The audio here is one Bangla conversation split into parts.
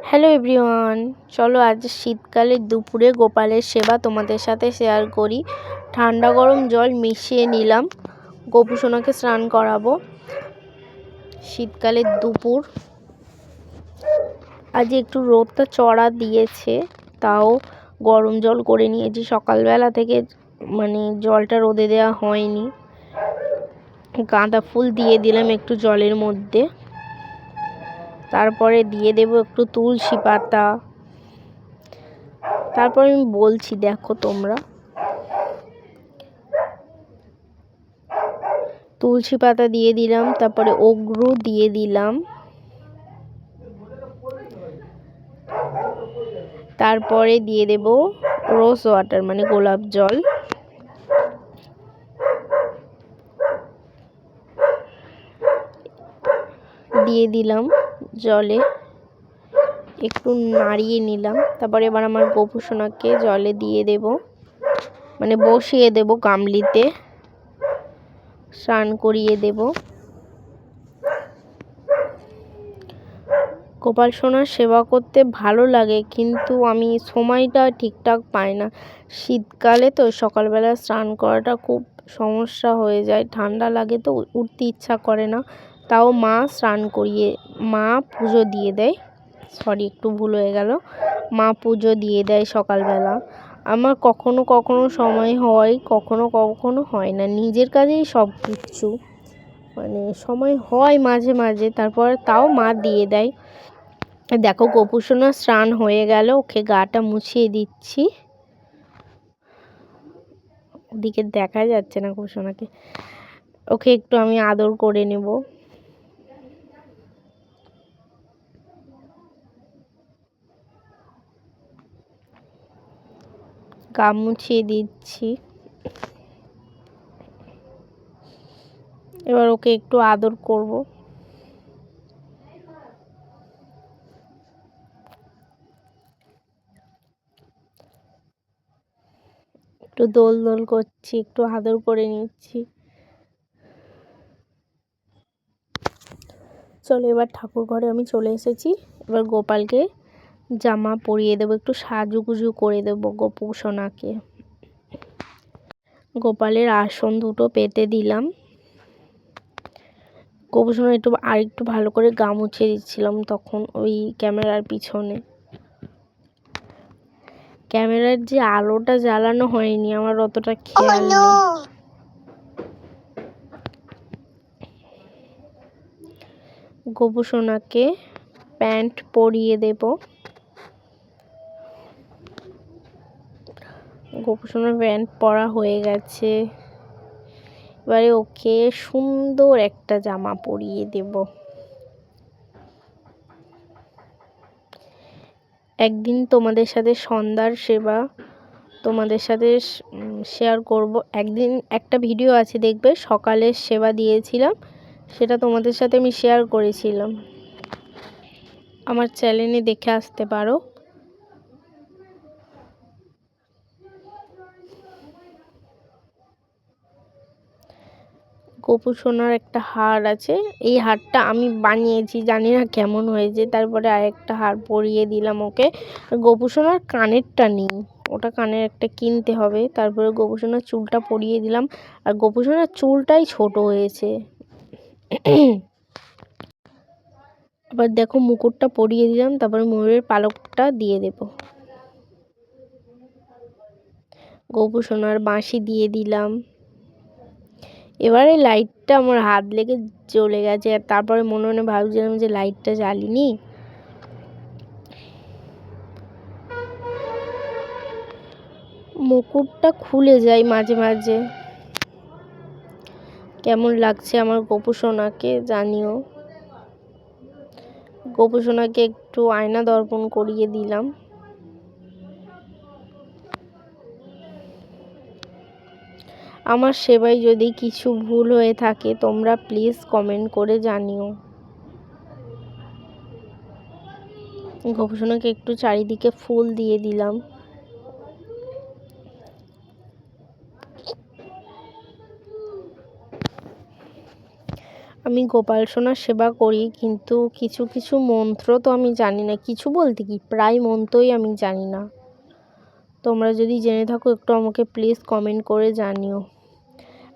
হ্যালো এভরিওয়ান, চলো আজ শীতকালে দুপুরে গোপালের সেবা তোমাদের সাথে শেয়ার করি। ঠান্ডা গরম জল মিশিয়ে নিলাম, গোপু সোনাকে স্নান করাবো। শীতকালের দুপুর, আজ একটু রোদটা চড়া দিয়েছে, তাও গরম জল করে নিয়েছি। সকালবেলা থেকে জলটা রোদে দেওয়া হয়নি। গাঁদা ফুল দিয়ে দিলাম একটু জলের মধ্যে, তারপরে দিয়ে দেব একটু তুলসী পাতা। তারপর আমি বলছি, দেখো তোমরা, তুলসী পাতা দিয়ে দিলাম, তারপরে অগ্রু দিয়ে দিলাম, তারপরে দিয়ে দেব রোজ ওয়াটার গোলাপ জল, দিয়ে দিলাম জলে, একটু নাড়িয়ে নিলাম। তারপরে এবার আমার গোপু সোনাকে জলে দিয়ে দেব, বসিয়ে দেব গামলিতে, স্নান করিয়ে দেব। গোপাল সোনার সেবা করতে ভালো লাগে, কিন্তু আমি সময়টা ঠিকঠাক পাই না। শীতকালে তো সকালবেলা স্নান করাটা খুব সমস্যা হয়ে যায়, ঠান্ডা লাগে তো উঠতে ইচ্ছা করে না। তাও মা পুজো দিয়ে দেয়, একটু ভুল হয়ে গেল, মা পুজো দিয়ে দেয় সকালবেলা। আমার কখনো কখনো সময় হয়, কখনো কখনো হয় না, নিজের কাজেই সব কিছু সময় হয় মাঝে মাঝে, তারপর তাও মা দিয়ে দেয়। দেখো গোপু সোনার স্নান হয়ে গেল, ওকে গাটা মুছিয়ে দিচ্ছি। ওদিকে দেখা যাচ্ছে না গোপু সোনাকে, ওকে একটু আমি আদর করে নেব। গা মুছিয়ে দিচ্ছি, এবার ওকে একটু আদর করব। একটু দোল দোল করছি, একটু আদর করে নিচ্ছি। চলো এবার ঠাকুর ঘরে আমি চলে এসেছি। এবার গোপালকে জামা পরিয়ে দেবো, একটু সাজুগুজু করে দেবো গোপু সোনাকে। গোপালের আসন দুটো পেতে দিলাম। গোপু সোনা আরেকটু ভালো করে গা মুছিয়ে দিচ্ছিলাম তখন ওই ক্যামেরার পিছনে। ক্যামেরার যে আলোটা জ্বালানো হয়নি, আমার অতটা খেয়াল নেই। গোপু সোনাকে প্যান্ট পরিয়ে দেব। গোপু সোনার প্যান্ট পরা হয়ে গেছে, এবারে ওকে সুন্দর একটা জামা পরিয়ে দেব। একদিন তোমাদের সাথে সন্ধ্যার সেবা তোমাদের সাথে শেয়ার করব। একদিন একটা ভিডিও আছে, দেখবে, সকালের সেবা দিয়েছিলাম, সেটা তোমাদের সাথে আমি শেয়ার করেছিলাম, আমার চ্যানেলে দেখে আসতে পারো। গোপু সোনার একটা হার আছে, এই হারটা আমি বানিয়েছি, জানি না কেমন হয়েছে। তারপরে আরেকটা হার পরিয়ে দিলাম ওকে। গোপু সোনার কানেরটা নেই, ওটা কানের একটা কিনতে হবে। তারপরে গোপু সোনার চুলটা পরিয়ে দিলাম, আর গোপু সোনার চুলটাই ছোট হয়েছে। আবার দেখো মুকুটটা পরিয়ে দিলাম, তারপরে ময়ূরের পালকটা দিয়ে দেব। গোপু সোনার বাঁশি দিয়ে দিলাম। এবারে লাইটটা আমার হাত লেগে জ্বলে গেছে, আর তারপরে মনে মনে ভাবছিলাম যে লাইটটা জ্বালিনি। মুকুটটা খুলে যায় মাঝে মাঝে। কেমন লাগছে আমার গোপু সোনাকে জানিও। গোপু সোনাকে একটু আয়না দর্পণ করিয়ে দিলাম। আমার সেবায় যদি কিছু ভুল হয়ে থাকে তোমরা প্লিজ কমেন্ট করে জানিও। গোপু সোনাকে একটু চারিদিকে ফুল দিয়ে দিলাম। আমি আমি গোপাল সোনার সেবা করি, কিন্তু কিছু কিছু মন্ত্র তো আমি জানি না, কিছু বলতে কি প্রায় মন্ত্রই আমি জানি না। তোমরা যদি জেনে থাকো একটু আমাকে প্লিজ কমেন্ট করে জানিও,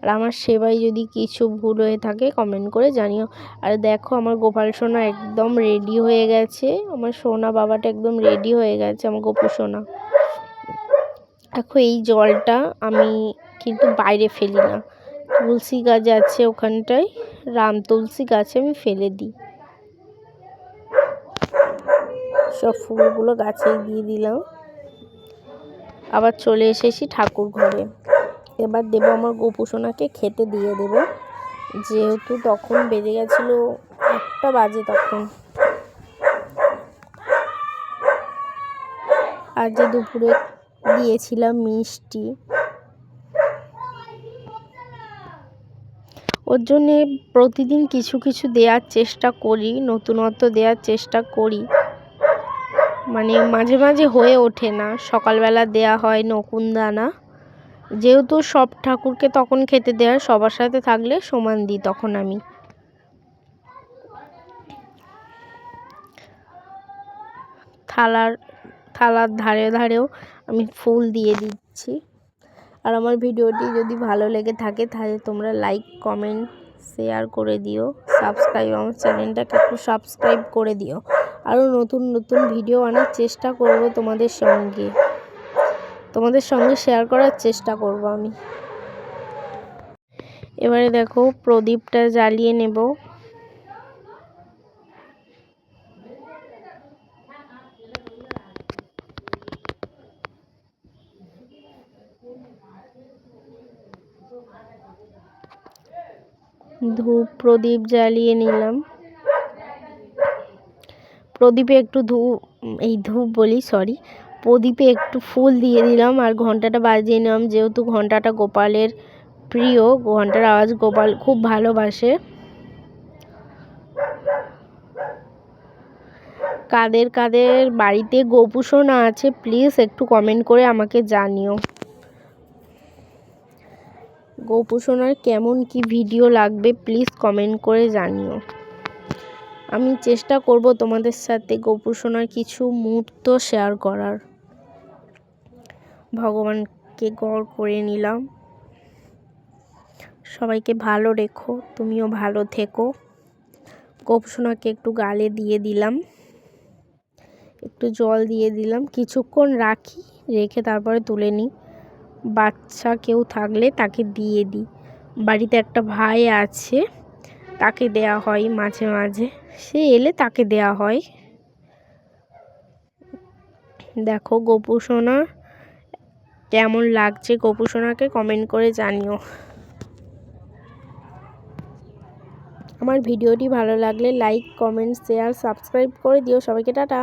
আর আমার সেবায় যদি কিছু ভুল হয়ে থাকে কমেন্ট করে জানিও। আর দেখো আমার গোপাল সোনা একদম রেডি হয়ে গেছে, আমার সোনা বাবাটা একদম রেডি হয়ে গেছে, আমার গোপু সোনা। দেখো এই জলটা আমি কিন্তু বাইরে ফেলি না, তুলসী গাছ আছে ওখানটায়, রাম তুলসী গাছে আমি ফেলে দিই। সব ফুলগুলো গাছেই দিয়ে দিলাম। আবার চলে এসেছি ঠাকুর ঘরে। এবার দেব আমার গোপু সোনাকে খেতে দিয়ে দেব, যেহেতু তখন বেজে গেছিলো 1টা বাজে তখন। আর যে দুপুরে দিয়েছিলাম মিষ্টি, ওর জন্যে প্রতিদিন কিছু কিছু দেওয়ার চেষ্টা করি, নতুনত্ব দেওয়ার চেষ্টা করি, মানে মাঝে মাঝে হয়ে ওঠে না। সকালবেলা দেয়া হয় নকুনদানা, যেহেতু সব ঠাকুরকে তখন খেতে দেওয়া হয়, সবার সাথে থাকলে সমান দিই তখন আমি। থালার ধারে ধারেও আমি ফুল দিয়ে দিচ্ছি। আর আমার ভিডিওটি যদি ভালো লেগে থাকে তাহলে তোমরা লাইক কমেন্ট শেয়ার করে দিও, সাবস্ক্রাইব, আমার চ্যানেলটাকে একটু সাবস্ক্রাইব করে দিও। আরও নতুন নতুন ভিডিও আনার চেষ্টা করব তোমাদের সঙ্গে শেয়ার করার চেষ্টা করব আমি। এবারে দেখো প্রদীপটা জ্বালিয়ে নেব। ধূপ প্রদীপ জ্বালিয়ে নিলাম। প্রদীপে একটু প্রদীপে একটু ফুল দিয়ে দিলাম, আর ঘন্টাটা বাজিয়ে নিলাম, যেহেতু ঘন্টাটা গোপালের প্রিয়, ঘন্টার আওয়াজ গোপাল খুব ভালোবাসে। কাদের কাদের বাড়িতে গোপু সোনা আছে প্লিজ একটু কমেন্ট করে আমাকে জানিও। গোপু সোনার কেমন কি ভিডিও লাগবে প্লিজ কমেন্ট করে জানিও। আমি চেষ্টা করব তোমাদের সাথে গোপু সোনার কিছু মুহূর্ত শেয়ার করার। ভগবানকে গড় করে নিলাম। সবাইকে ভালো রেখো, তুমিও ভালো থেকো। গোপু সোনাকে একটু গালে দিয়ে দিলাম, একটু জল দিয়ে দিলাম, কিছুক্ষণ রেখে তারপরে তুলে নিই। বাচ্চা কেউ থাকলে তাকে দিয়ে দিই। বাড়িতে একটা ভাই আছে, তাকে দেয়া হয় মাঝে মাঝে, সে এলে তাকে দেয়া হয়। দেখো গোপু সোনা কেমন লাগছে, গোপু সোনাকে কমেন্ট করে জানিও। আমার ভিডিওটি ভালো লাগলে লাইক কমেন্ট শেয়ার সাবস্ক্রাইব করে দিও। সবাইকে টাটা।